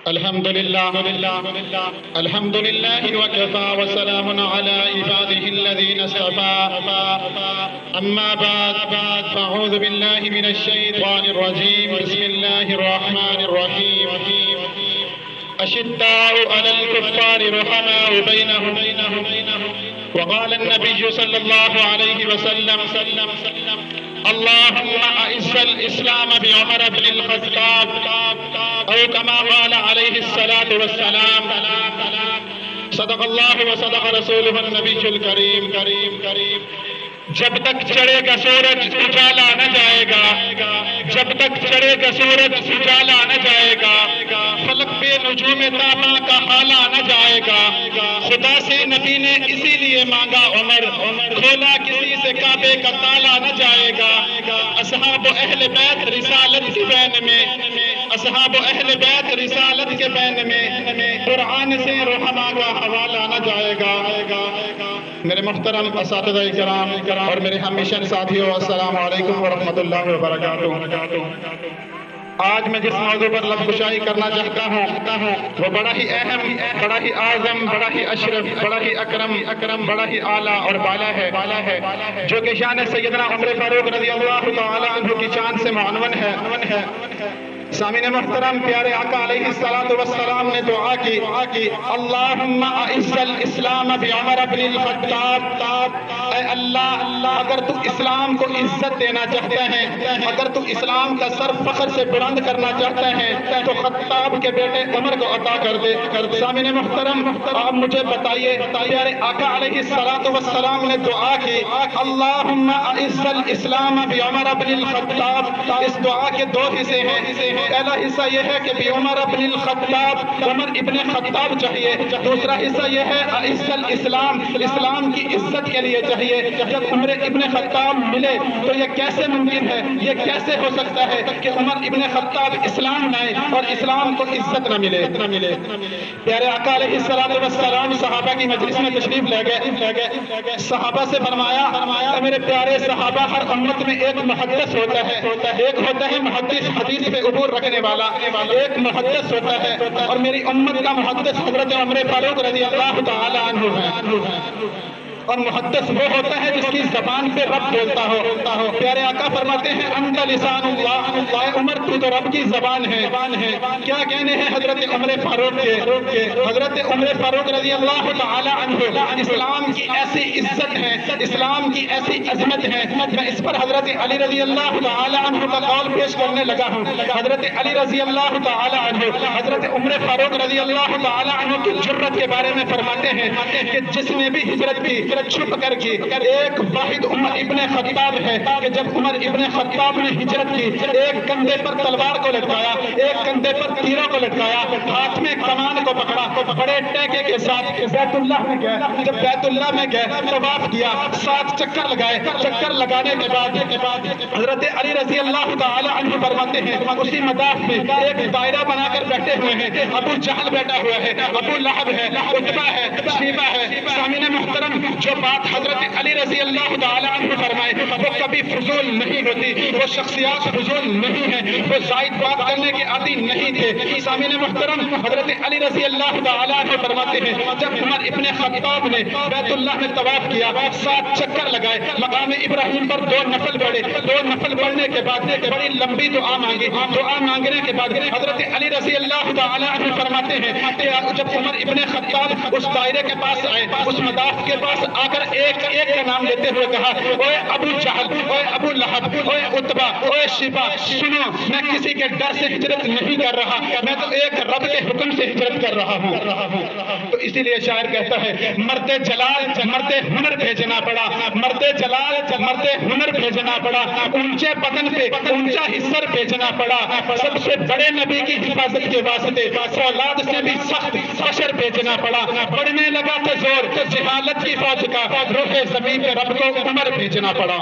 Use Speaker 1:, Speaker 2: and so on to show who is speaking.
Speaker 1: الحمد لله وكفى وسلام على عباده الذين اصطفى أما بعد فأعوذ بالله من الشيطان الرجيم بسم الله الرحمن الرحيم أشداء على الكفار رحماء بينهم وقال النبي صلى الله عليه وسلم اللهم أعز الإسلام بعمر بن الخطاب أو كما قال عليه الصلاة والسلام صدق الله وصدق رسوله النبي الكريم جب تک چڑھے گا سورج اجالا نہ جائے گا، جب تک چڑھے گا سورج اجالا نہ جائے گا، فلک پہ نجوم تابا کا حالا نہ جائے گا۔ خدا سے نبی نے اسی لیے مانگا عمر، کھولا کسی سے کعبے کا تالا نہ جائے گا۔ اصحاب و اہل بیت رسالت کے بین میں، اصحاب و اہل بیت رسالت کے بین میں قرآن سے رحماء کا حوالہ نہ جائے گا۔ میرے محترم اساتذہ کرام اور میرے ہم مشن ساتھیوں، السلام علیکم ورحمۃ اللہ وبرکاتہ۔ آج میں جس موضوع پر لفظ کشائی کرنا چاہتا ہوں وہ بڑا ہی اہم، بڑا ہی اعظم، بڑا ہی اشرف، بڑا ہی اکرم، بڑا ہی اعلیٰ اور بالا ہے جو کہ شان سیدنا عمر فاروق رضی اللہ تعالی عنہ کی شان سے معنون ہے۔ سامعین محترم، پیارے آقا علیہ السلام نے دعا کی اللہم اعز الاسلام بعمر بن الخطاب۔ اے اللہ، اگر تو اسلام کو عزت دینا چاہتا ہے، اگر تو اسلام کا سر فخر سے بلند کرنا چاہتا ہے تو خطاب کے بیٹے عمر کو عطا کر دے۔ سامعین محترم، آپ مجھے بتائیے، پیارے آقا علیہ السلام نے دعا کی اللہم اعز الاسلام بعمر بن الخطاب۔ اس دعا کے دو حصے ہیں۔ پہلا حصہ یہ ہے کہ عمر ابن الخطاب، عمر ابن خطاب چاہیے۔ دوسرا حصہ یہ ہے اعز الاسلام، اسلام کی عزت کے لیے چاہیے۔ جب عمر ابن خطاب ملے تو یہ کیسے ممکن ہے، یہ کیسے ہو سکتا ہے کہ عمر ابن خطاب اسلام لائے اور اسلام کو عزت نہ ملے؟ پیارے آقا علیہ السلام صحابہ کی مجلس میں تشریف لے گئے، صحابہ سے فرمایا میرے پیارے صحابہ، ہر امت میں ایک محدث ہوتا ہے، ایک ہوتا ہے محدث حدیث پہ عبور رکھنے والا، ایک محدث ہوتا ہے اور میری امت کا محدث حضرت عمر فاروق رضی اللہ تعالی عنہ ہے۔ اور محدث وہ ہوتا ہے جس کی زبان پہ رب بولتا ہو۔ پیارے آقا فرماتے ہیں انت لسان اللہ، اے عمر تو تو رب کی زبان ہے۔ کیا کہنے ہیں حضرت عمر فاروق کے؟ حضرت عمر فاروق رضی اللہ تعالی عنہ اسلام کی ایسی عزت ہے، اسلام کی ایسی عظمت ہے، میں اس پر حضرت علی رضی اللہ تعالی عنہ کا قول پیش کرنے لگا ہوں۔ حضرت علی رضی اللہ تعالی عنہ حضرت عمر فاروق رضی اللہ تعالی عنہ کی جرت کے بارے میں فرماتے ہیں کہ جس نے بھی ہجرت کی چھپ کر کی، ایک واحد عمر ابن خطاب ہے کہ جب عمر ابن خطاب نے ہجرت کی، ایک کندھے پر تلوار کو لٹکایا، ایک کندھے پر تیروں کو لٹکایا، ہاتھ میں کمان کو پکڑا، بڑے ٹیکے کے ساتھ بیت اللہ میں گئے۔ جب بیت اللہ میں گئے طواف کیا، 7 چکر لگائے۔ چکر لگانے کے بعد حضرت علی رضی اللہ تعالی عنہ فرماتے ہیں اسی مطاف میں ایک دائرہ بنا کر بیٹھے ہوئے ہیں، ابو جہل بیٹھا ہوا ہے، ابو لہب ہے، عتبہ ہے، شیبہ ہے۔ سامعین محترم، جو بات حضرت علی رضی اللہ تعالی عنہ فرمائے وہ کبھی فضول نہیں ہوتی، وہ شخصیات فضول نہیں ہیں، وہ زائد بات کرنے کے عادی نہیں تھے۔ سامعین محترم، حضرت علی رضی اللہ تعالی عنہ فرماتے ہیں جب عمر ابن خطاب نے بیت اللہ میں طواف کیا، 7 چکر لگائے، مقام ابراہیم پر 2 نفل پڑھے، 2 نفل پڑھنے کے بعد بڑی لمبی دعا مانگی، دعا مانگنے کے بعد حضرت علی رضی اللہ تعالی عنہ فرماتے ہیں کہ جب عمر ابن خطاب اس دائرے کے پاس آئے، اس مداف کے پاس آ کر ایک کا نام لیتے ہوئے کہا اوے ابو جہل، اوے ابو لہب، اوے عتبہ، اوے شیبہ، سنو میں کسی کے ڈر سے ہجرت نہیں کر رہا، میں تو ایک رب کے حکم سے ہجرت کر رہا ہوں۔ تو اسی لیے شاعر کہتا ہے مرتے جلال مرتے ہنر بھیجنا پڑا، مرتے جلال مرتے ہنر بھیجنا پڑا، اونچے بدن پہ اونچا حصر بھیجنا پڑا، سب سے بڑے نبی کی حفاظت کے واسطے فولاد سے بھی سخت بشر بھیجنا پڑا، پڑھنے لگا تھا زور جہالت کی فوج کا، روح زمین پہ رب کو عمر بھیجنا پڑا۔